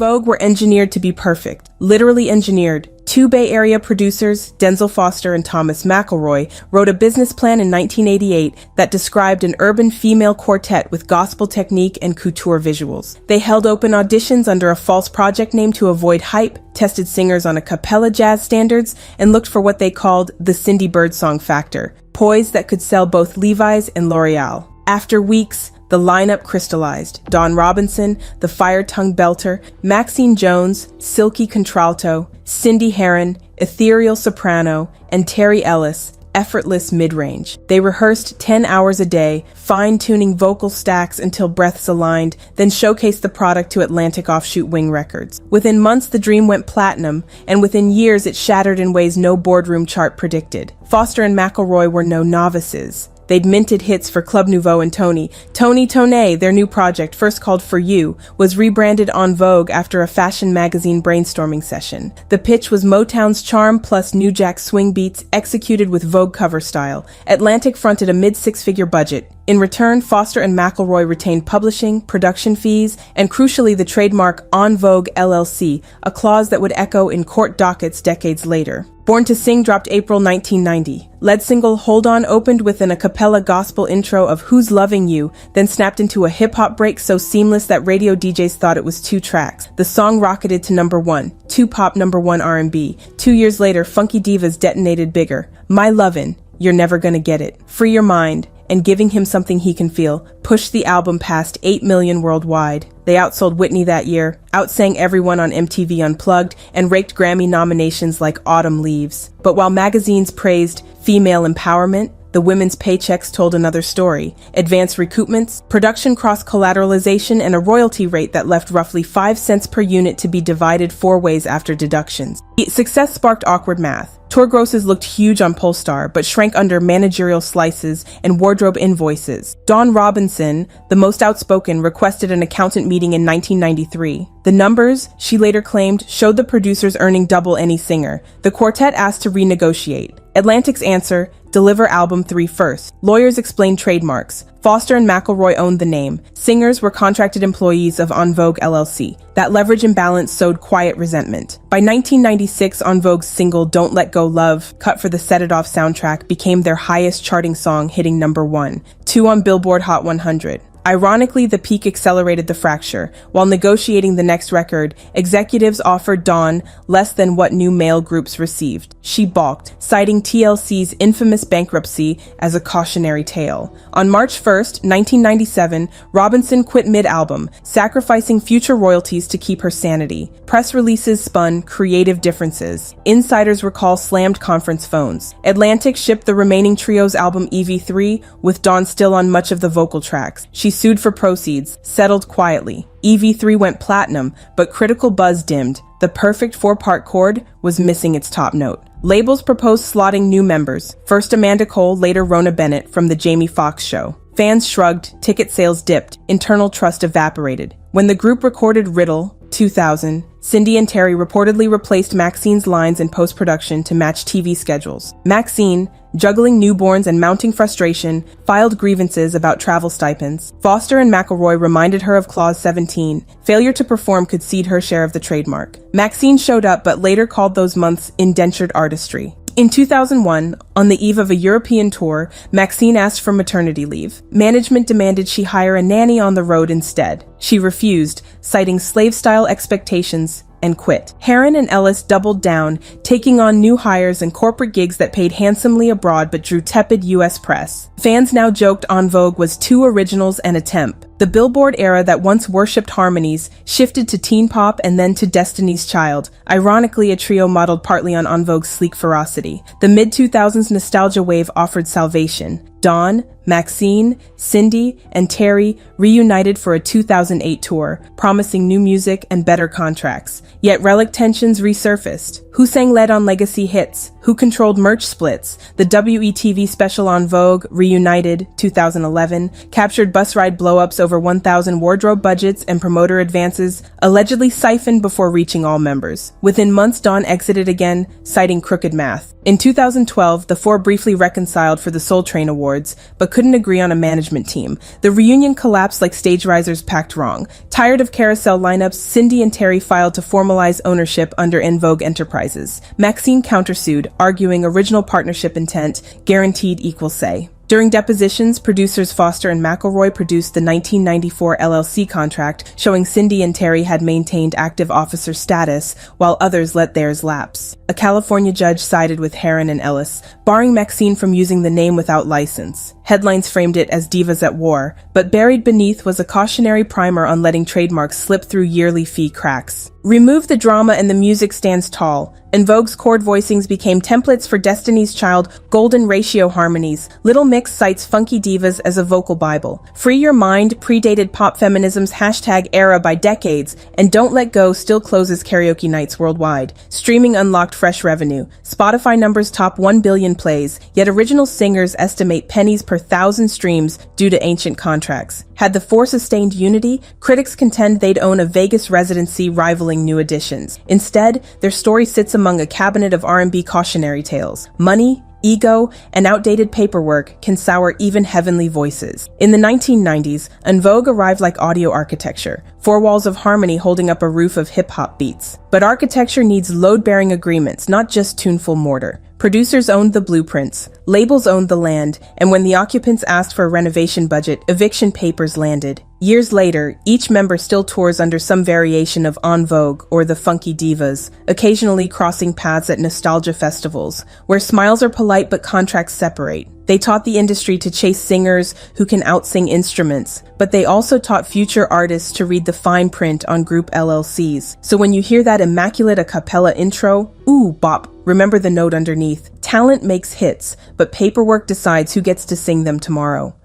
Vogue were engineered to be perfect, literally engineered. Two Bay Area producers, Denzel Foster and Thomas McElroy, wrote a business plan in 1988 that described an urban female quartet with gospel technique and couture visuals. They held open auditions under a false project name to avoid hype, tested singers on a cappella jazz standards, and looked for what they called the Cindy Birdsong factor, poise that could sell both Levi's and L'Oreal. After weeks, the lineup crystallized. Dawn Robinson, the fire-tongued belter, Maxine Jones, silky contralto, Cindy Herron, ethereal soprano, and Terry Ellis, effortless mid-range. They rehearsed 10 hours a day, fine-tuning vocal stacks until breaths aligned, then showcased the product to Atlantic offshoot Wing Records. Within months, the dream went platinum, and within years, it shattered in ways no boardroom chart predicted. Foster and McElroy were no novices. They'd minted hits for Club Nouveau and Tony. Tony Tonne, their new project, first called For You, was rebranded on Vogue after a fashion magazine brainstorming session. The pitch was Motown's charm plus New Jack swing beats executed with Vogue cover style. Atlantic fronted a mid-six-figure budget. In return, Foster and McElroy retained publishing, production fees, and crucially the trademark On Vogue LLC, a clause that would echo in court dockets decades later. Born to Sing dropped April 1990. Lead single Hold On opened with an a cappella gospel intro of Who's Loving You, then snapped into a hip-hop break so seamless that radio DJs thought it was 2 tracks. The song rocketed to #1, 2-pop #1 R&B. 2 years later, Funky Divas detonated bigger. My Lovin', You're Never Gonna Get It, Free Your Mind, and Giving Him Something He Can Feel pushed the album past 8 million worldwide. They outsold Whitney that year, outsang everyone on MTV Unplugged, and raked Grammy nominations like Autumn Leaves. But while magazines praised female empowerment, the women's paychecks told another story. Advanced recoupments, production cross-collateralization, and a royalty rate that left roughly 5 cents per unit to be divided 4 ways after deductions. Success sparked awkward math. Tour grosses looked huge on Polestar, but shrank under managerial slices and wardrobe invoices. Dawn Robinson, the most outspoken, requested an accountant meeting in 1993. The numbers, she later claimed, showed the producers earning double any singer. The quartet asked to renegotiate. Atlantic's answer, deliver album 3 first. Lawyers explained trademarks. Foster and McElroy owned the name. Singers were contracted employees of On Vogue LLC. That leverage imbalance sowed quiet resentment. By 1996, On Vogue's single Don't Let Go Love, cut for the Set It Off soundtrack, became their highest charting song, hitting #1, 2 on Billboard Hot 100. Ironically, the peak accelerated the fracture. While negotiating the next record, executives offered Dawn less than what new male groups received. She balked, citing TLC's infamous bankruptcy as a cautionary tale. On March 1st, 1997, Robinson quit mid-album, sacrificing future royalties to keep her sanity. Press releases spun creative differences. Insiders recall slammed conference phones. Atlantic shipped the remaining trio's album EV3, with Dawn still on much of the vocal tracks. She sued for proceeds, settled quietly. EV3 went platinum, but critical buzz dimmed. The perfect 4-part chord was missing its top note. Labels proposed slotting new members, first Amanda Cole, later Rona Bennett from The Jamie Foxx Show. Fans shrugged, ticket sales dipped, internal trust evaporated. When the group recorded Riddle, 2000, Cindy and Terry reportedly replaced Maxine's lines in post-production to match TV schedules. Maxine, juggling newborns and mounting frustration, filed grievances about travel stipends. Foster and McElroy reminded her of Clause 17. Failure to perform could cede her share of the trademark. Maxine showed up but later called those months indentured artistry. In 2001, on the eve of a European tour, Maxine asked for maternity leave. Management demanded she hire a nanny on the road instead. She refused, citing slave-style expectations, and quit. Herron and Ellis doubled down, taking on new hires and corporate gigs that paid handsomely abroad but drew tepid U.S. press. Fans now joked On Vogue was 2 originals and a temp. The Billboard era that once worshipped harmonies shifted to teen pop and then to Destiny's Child, ironically a trio modeled partly on Vogue's sleek ferocity. The mid-2000s nostalgia wave offered salvation. Dawn, Maxine, Cindy, and Terry reunited for a 2008 tour, promising new music and better contracts. Yet relic tensions resurfaced. Who sang lead on legacy hits? Who controlled merch splits? The WETV special On Vogue, Reunited, 2011, captured bus ride blow-ups over 1,000 wardrobe budgets and promoter advances, allegedly siphoned before reaching all members. Within months, Dawn exited again, citing crooked math. In 2012, the 4 briefly reconciled for the Soul Train Award, awards, but couldn't agree on a management team. The reunion collapsed like stage risers packed wrong. Tired of carousel lineups, Cindy and Terry filed to formalize ownership under En Vogue Enterprises. Maxine countersued, arguing original partnership intent guaranteed equal say. During depositions, producers Foster and McElroy produced the 1994 LLC contract, showing Cindy and Terry had maintained active officer status, while others let theirs lapse. A California judge sided with Heron and Ellis, barring Maxine from using the name without license. Headlines framed it as Divas at War, but buried beneath was a cautionary primer on letting trademarks slip through yearly fee cracks. Remove the drama and the music stands tall. En Vogue's chord voicings became templates for Destiny's Child golden ratio harmonies. Little Mix cites funky divas as a vocal bible. Free Your Mind predated pop feminism's #era by decades, and Don't Let Go still closes karaoke nights worldwide. Streaming unlocked fresh revenue. Spotify numbers top 1 billion plays, yet original singers estimate pennies per 1,000 streams due to ancient contracts. Had the four sustained unity, critics contend they'd own a Vegas residency rivaling new additions. Instead, their story sits among a cabinet of R&B cautionary tales. Money, ego, and outdated paperwork can sour even heavenly voices. In the 1990s, En Vogue arrived like audio architecture, four walls of harmony holding up a roof of hip-hop beats. But architecture needs load-bearing agreements, not just tuneful mortar. Producers owned the blueprints, labels owned the land, and when the occupants asked for a renovation budget, eviction papers landed. Years later, each member still tours under some variation of En Vogue or the Funky Divas, occasionally crossing paths at nostalgia festivals, where smiles are polite but contracts separate. They taught the industry to chase singers who can outsing instruments, but they also taught future artists to read the fine print on group LLCs. So when you hear that immaculate a cappella intro, ooh, bop, remember the note underneath. Talent makes hits, but paperwork decides who gets to sing them tomorrow.